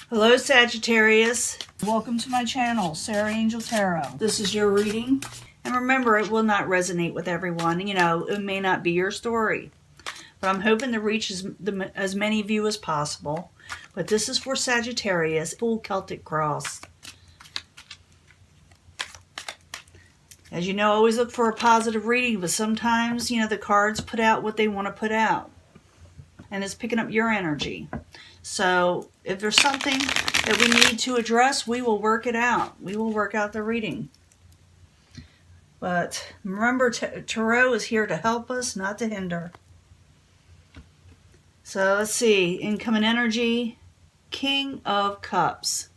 Hello Sagittarius. Welcome to my channel, Sarah Angel Tarot. This is your reading. And remember, it will not resonate with everyone. You know, it may not be your story. But I'm hoping to reach as many of you as possible. But this is for Sagittarius, full Celtic cross. As you know, I always look for a positive reading, but sometimes, you know, the cards put out what they want to put out. And it's picking up your energy. So if there's something that we need to address, we will work it out. We will work out the reading. But remember, Tarot is here to help us, not to hinder. So let's see. Incoming energy, King of Cups.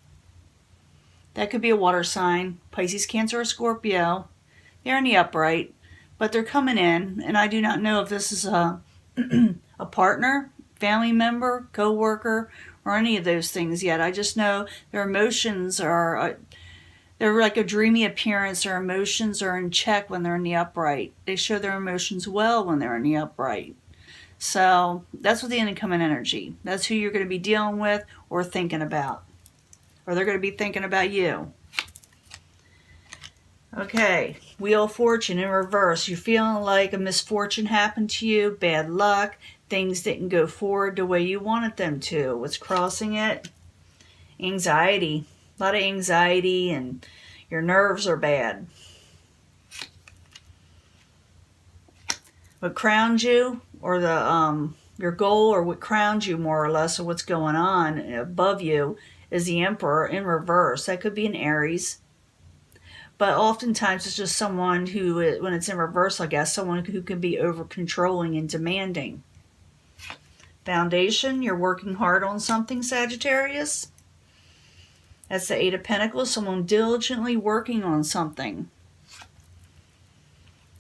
That could be a water sign. Pisces, Cancer, or Scorpio. They're in the upright, but they're coming in. And I do not know if this is a partner, family member, co-worker, or any of those things yet. I just know their emotions are, they're like a dreamy appearance. Their emotions are in check when they're in the upright. They show their emotions well when they're in the upright. So that's what the incoming energy. That's who you're going to be dealing with or thinking about. Or they're going to be thinking about you. Okay, Wheel of Fortune in reverse. You're feeling like a misfortune happened to you, bad luck, things didn't go forward the way you wanted them to. What's crossing it? Anxiety. A lot of anxiety and your nerves are bad. What crowned you, or your goal, or what crowned you more or less, or what's going on above you, is the Emperor in reverse. That could be an Aries. But oftentimes it's just someone who, when it's in reverse, I guess, someone who can be over-controlling and demanding. Foundation, you're working hard on something, Sagittarius. That's the Eight of Pentacles, someone diligently working on something.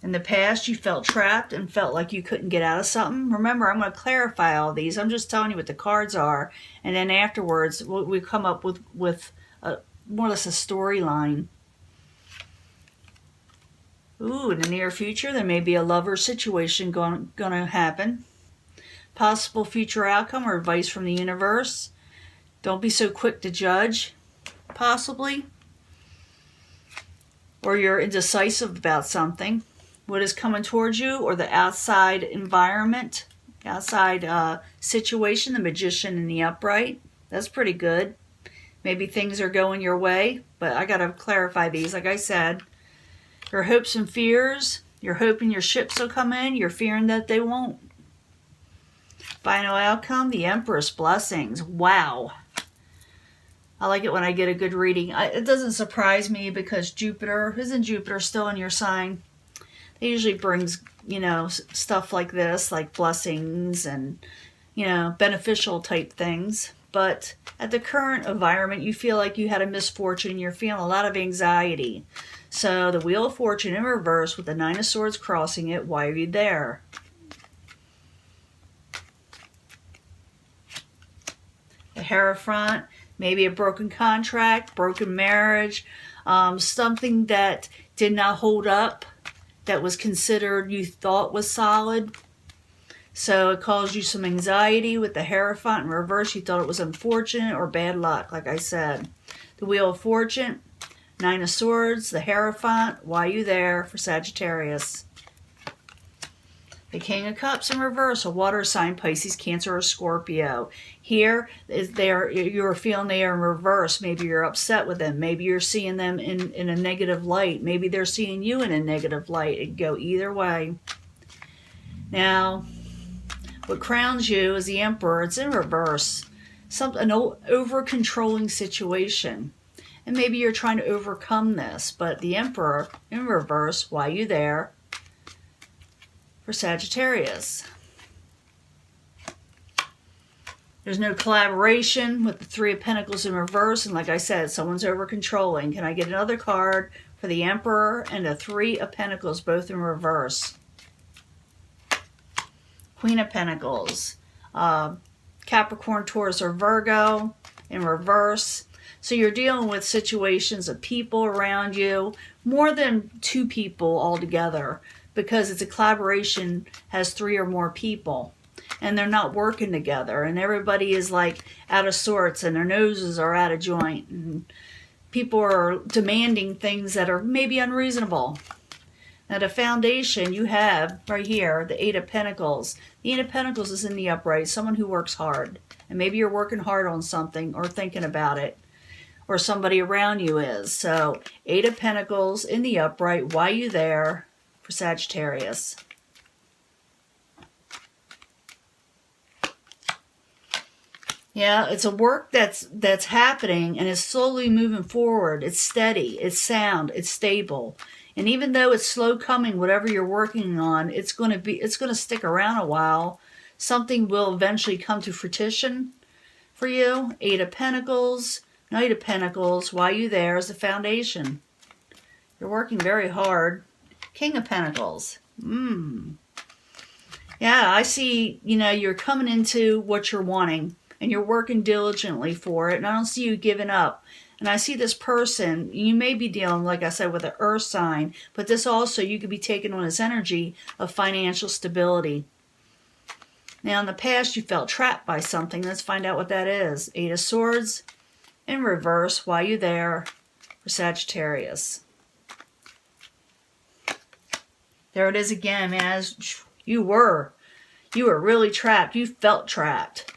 In the past, you felt trapped and felt like you couldn't get out of something. Remember, I'm going to clarify all these. I'm just telling you what the cards are. And then afterwards, we come up with more or less a storyline. Ooh, in the near future, there may be a lover situation going to happen. Possible future outcome or advice from the universe. Don't be so quick to judge, possibly. Or you're indecisive about something. What is coming towards you, or the outside environment, outside situation, the Magician in the upright. That's pretty good. Maybe things are going your way, but I got to clarify these. Like I said, your hopes and fears, you're hoping your ships will come in, you're fearing that they won't. Final outcome, the Empress, blessings. Wow. I like it when I get a good reading. It doesn't surprise me because Jupiter, isn't Jupiter still in your sign? It usually brings, you know, stuff like this, like blessings and, you know, beneficial type things. But at the current environment, you feel like you had a misfortune. You're feeling a lot of anxiety. So the Wheel of Fortune in reverse with the Nine of Swords crossing it. Why are you there? The Hierophant, maybe a broken contract, broken marriage, something that did not hold up, that was considered, you thought was solid. So it caused you some anxiety with the Hierophant in reverse. You thought it was unfortunate or bad luck, like I said. The Wheel of Fortune, Nine of Swords, the Hierophant. Why are you there for Sagittarius? The King of Cups in reverse, a water sign, Pisces, Cancer, or Scorpio. Here, you're feeling they are in reverse. Maybe you're upset with them. Maybe you're seeing them in a negative light. Maybe they're seeing you in a negative light. It can go either way. Now, what crowns you is the Emperor. It's in reverse. An over-controlling situation. And maybe you're trying to overcome this. But the Emperor in reverse, why are you there? For Sagittarius. There's no collaboration with the Three of Pentacles in reverse. And like I said, someone's over-controlling. Can I get another card for the Emperor and the Three of Pentacles, both in reverse? Queen of Pentacles. Capricorn, Taurus, or Virgo in reverse. So you're dealing with situations of people around you, more than two people altogether, because it's a collaboration, has three or more people. and they're not working together, and everybody is like out of sorts, and their noses are out of joint, and people are demanding things that are maybe unreasonable. Now the foundation you have right here, the Eight of Pentacles. The Eight of Pentacles is in the upright, someone who works hard. And maybe you're working hard on something or thinking about it. Or somebody around you is. So Eight of Pentacles in the upright. Why you there for Sagittarius? Yeah, it's a work that's happening and is slowly moving forward. It's steady, it's sound, it's stable. And even though it's slow coming, whatever you're working on, it's going to stick around a while. Something will eventually come to fruition for you. Eight of Pentacles, Knight of Pentacles. Why you there is the foundation. You're working very hard. King of Pentacles. Yeah, I see, you're coming into what you're wanting. And you're working diligently for it. And I don't see you giving up. And I see this person, you may be dealing, like I said, with an earth sign. But this also, you could be taking on this energy of financial stability. Now, in the past, you felt trapped by something. Let's find out what that is. Eight of Swords in reverse. Why you there for Sagittarius? There it is again, man. As you were really trapped. You felt trapped.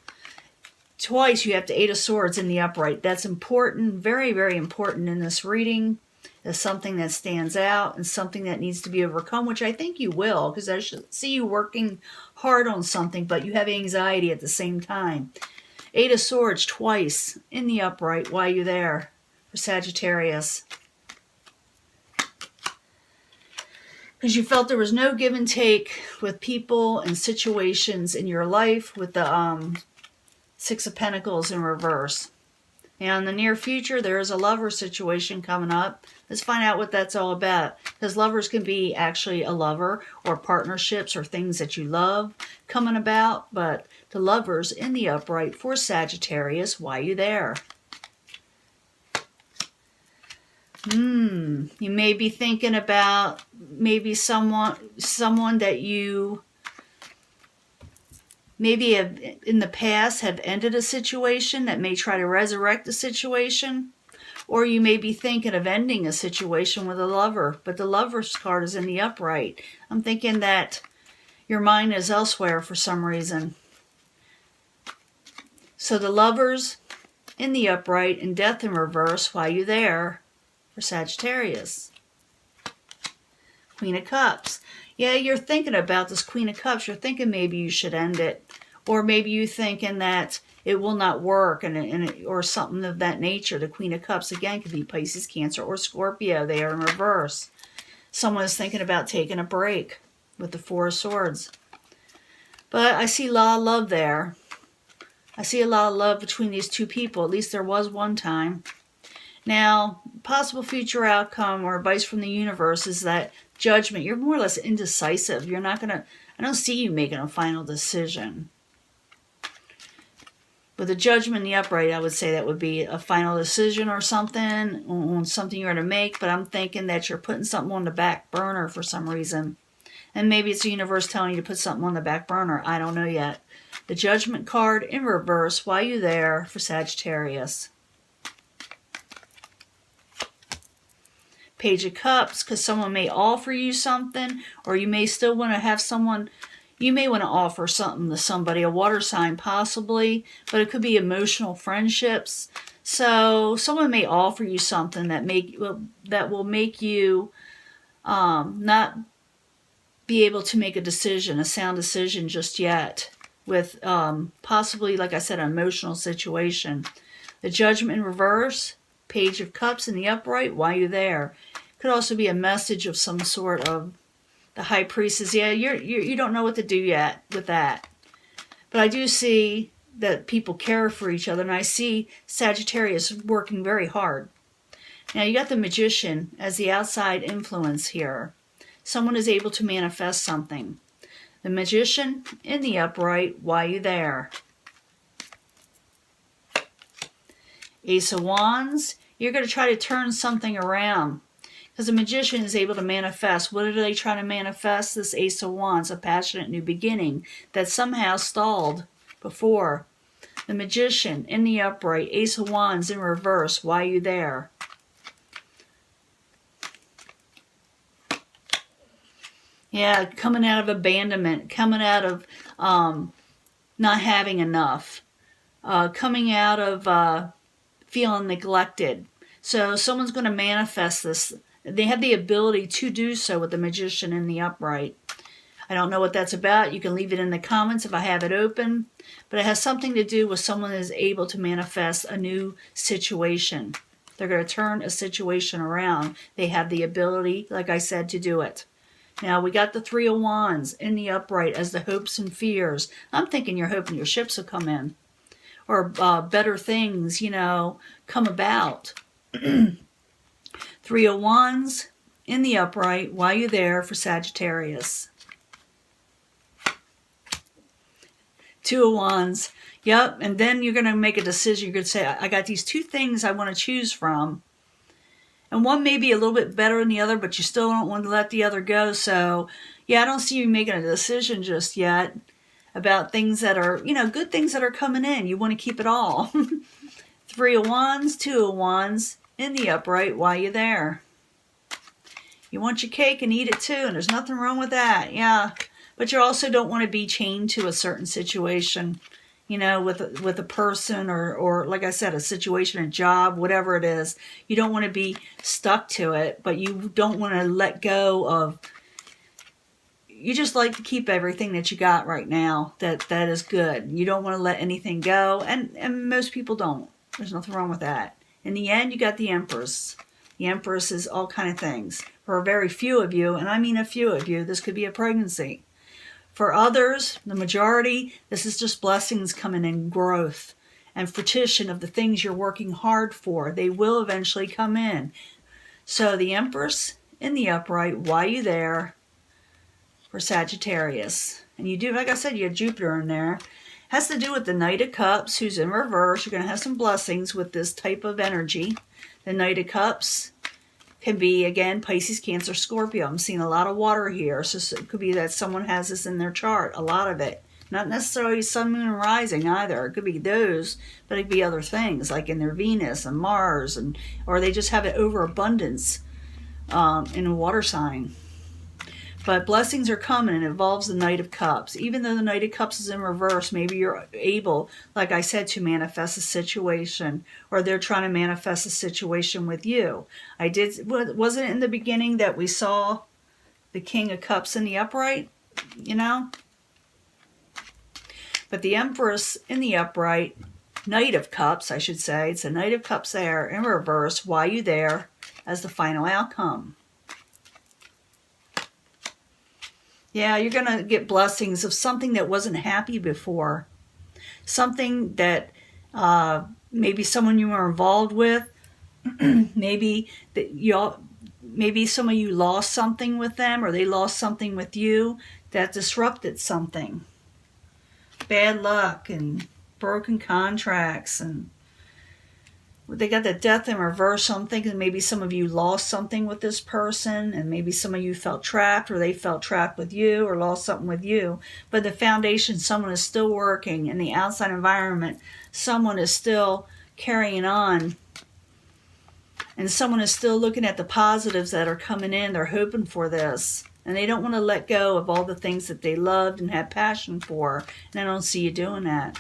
Twice you have the Eight of Swords in the upright. That's important, very, very important in this reading. It's something that stands out and something that needs to be overcome, which I think you will, because I should see you working hard on something, but you have anxiety at the same time. Eight of Swords twice in the upright. Why are you there for Sagittarius? Because you felt there was no give and take with people and situations in your life with the Six of Pentacles in reverse. Now in the near future, there is a lover situation coming up. Let's find out what that's all about. Because lovers can be actually a lover or partnerships or things that you love coming about. But the lovers in the upright for Sagittarius, why are you there? You may be thinking about maybe someone that you maybe have, in the past, have ended a situation that may try to resurrect the situation. Or you may be thinking of ending a situation with a lover. But the Lover's card is in the upright. I'm thinking that your mind is elsewhere for some reason. So the Lovers in the upright and Death in reverse. Why are you there for Sagittarius? Queen of Cups. Yeah, you're thinking about this Queen of Cups. You're thinking maybe you should end it. Or maybe you're thinking that it will not work or something of that nature. The Queen of Cups, again, could be Pisces, Cancer, or Scorpio. They are in reverse. Someone is thinking about taking a break with the Four of Swords. But I see a lot of love there. I see a lot of love between these two people. At least there was one time. Now, possible future outcome or advice from the universe is that Judgment. You're more or less indecisive. You're not going to, I don't see you making a final decision. With the Judgment in the upright, I would say that would be a final decision or something on something you're going to make. But I'm thinking that you're putting something on the back burner for some reason. And maybe it's the universe telling you to put something on the back burner. I don't know yet. The Judgment card in reverse. Why are you there for Sagittarius? Page of Cups, because someone may offer you something, or you may still want to have someone, you may want to offer something to somebody, a water sign possibly, but it could be emotional friendships. So someone may offer you something that will make you not be able to make a decision, a sound decision just yet, with possibly, like I said, an emotional situation. The Judgment in reverse, Page of Cups in the upright. Why are you there? Could also be a message of some sort of the High Priestess. Yeah, you don't know what to do yet with that. But I do see that people care for each other, and I see Sagittarius working very hard. Now you got the Magician as the outside influence here. Someone is able to manifest something. The Magician in the upright. Why are you there? Ace of Wands. You're going to try to turn something around. Because the Magician is able to manifest. What are they trying to manifest? This Ace of Wands, a passionate new beginning that somehow stalled before. The Magician in the upright, Ace of Wands in reverse. Why are you there? Yeah, coming out of abandonment, coming out of not having enough, coming out of feeling neglected. So someone's going to manifest this. They have the ability to do so with the Magician in the upright. I don't know what that's about. You can leave it in the comments if I have it open. But it has something to do with someone that is able to manifest a new situation. They're going to turn a situation around. They have the ability, like I said, to do it. Now, we got the Three of Wands in the upright as the hopes and fears. I'm thinking you're hoping your ships will come in. Or better things, come about. Three of Wands in the upright. Why are you there for Sagittarius? Two of Wands. Yep, and then you're going to make a decision. You're going to say, I got these two things I want to choose from. And one may be a little bit better than the other, but you still don't want to let the other go. So, yeah, I don't see you making a decision just yet about things that are, good things that are coming in. You want to keep it all. Three of Wands, Two of Wands in the upright. Why are you there? You want your cake and eat it too, and there's nothing wrong with that. Yeah, but you also don't want to be chained to a certain situation, with a person or like I said, a situation, a job, whatever it is. You don't want to be stuck to it, but you don't want to let go of. You just like to keep everything that you got right now. That is good. You don't want to let anything go, and most people don't. There's nothing wrong with that. In the end, you got the Empress. The Empress is all kind of things. For a very few of you, and I mean a few of you, this could be a pregnancy. For others, the majority, this is just blessings coming in, growth and fruition of the things you're working hard for. They will eventually come in. So the Empress in the upright, why are you there for Sagittarius? And you do, like I said, you have Jupiter in there. Has to do with the Knight of Cups, who's in reverse. You're going to have some blessings with this type of energy. The Knight of Cups can be, again, Pisces, Cancer, Scorpio. I'm seeing a lot of water here. So it could be that someone has this in their chart, a lot of it. Not necessarily Sun, Moon, and Rising either. It could be those, but it could be other things, like in their Venus and Mars, or they just have an overabundance in a water sign. But blessings are coming, and it involves the Knight of Cups. Even though the Knight of Cups is in reverse, maybe you're able, like I said, to manifest a situation, or they're trying to manifest a situation with you. Wasn't it in the beginning that we saw the King of Cups in the upright? But the Empress in the upright, Knight of Cups, I should say, it's a Knight of Cups there in reverse. Why are you there as the final outcome? Yeah, you're going to get blessings of something that wasn't happy before. Something that maybe someone you were involved with. maybe some of you lost something with them, or they lost something with you that disrupted something. Bad luck and broken contracts, and they got the Death in reverse. So I'm thinking maybe some of you lost something with this person, and maybe some of you felt trapped, or they felt trapped with you, or lost something with you. But the foundation, someone is still working. In the outside environment, someone is still carrying on, and someone is still looking at the positives that are coming in. They're hoping for this, and they don't want to let go of all the things that they loved and had passion for. And I don't see you doing that.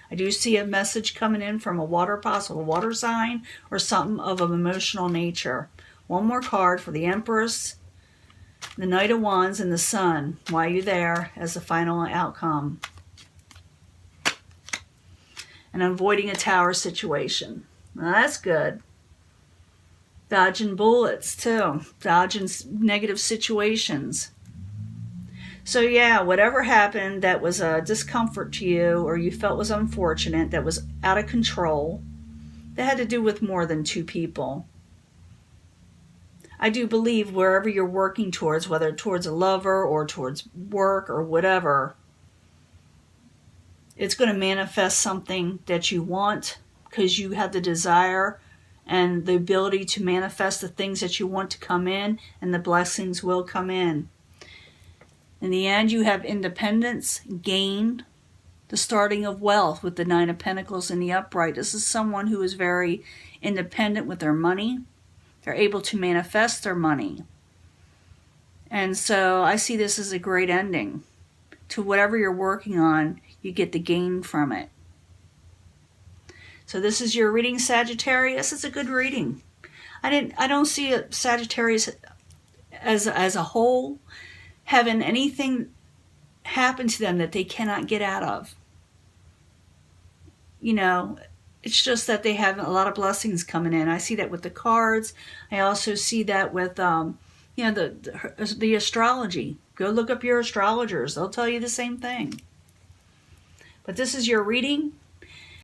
I do see a message coming in from a possible water sign, or something of an emotional nature. One more card for the Empress, the Knight of Wands, and the Sun. Why are you there as the final outcome? And avoiding a tower situation. Well, that's good. Dodging bullets, too. Dodging negative situations. So yeah, whatever happened that was a discomfort to you, or you felt was unfortunate, that was out of control, that had to do with more than two people. I do believe wherever you're working towards, whether towards a lover or towards work or whatever, it's going to manifest something that you want, because you have the desire and the ability to manifest the things that you want to come in, and the blessings will come in. In the end, you have independence, gain, the starting of wealth with the Nine of Pentacles in the upright. This is someone who is very independent with their money. They're able to manifest their money. And so I see this as a great ending to whatever you're working on. You get the gain from it. So this is your reading, Sagittarius. It's a good reading. I don't see a Sagittarius as a whole having anything happen to them that they cannot get out of. You know, it's just that they have a lot of blessings coming in. I see that with the cards. I also see that with, you know, the astrology. Go look up your astrologers. They'll tell you the same thing. But this is your reading.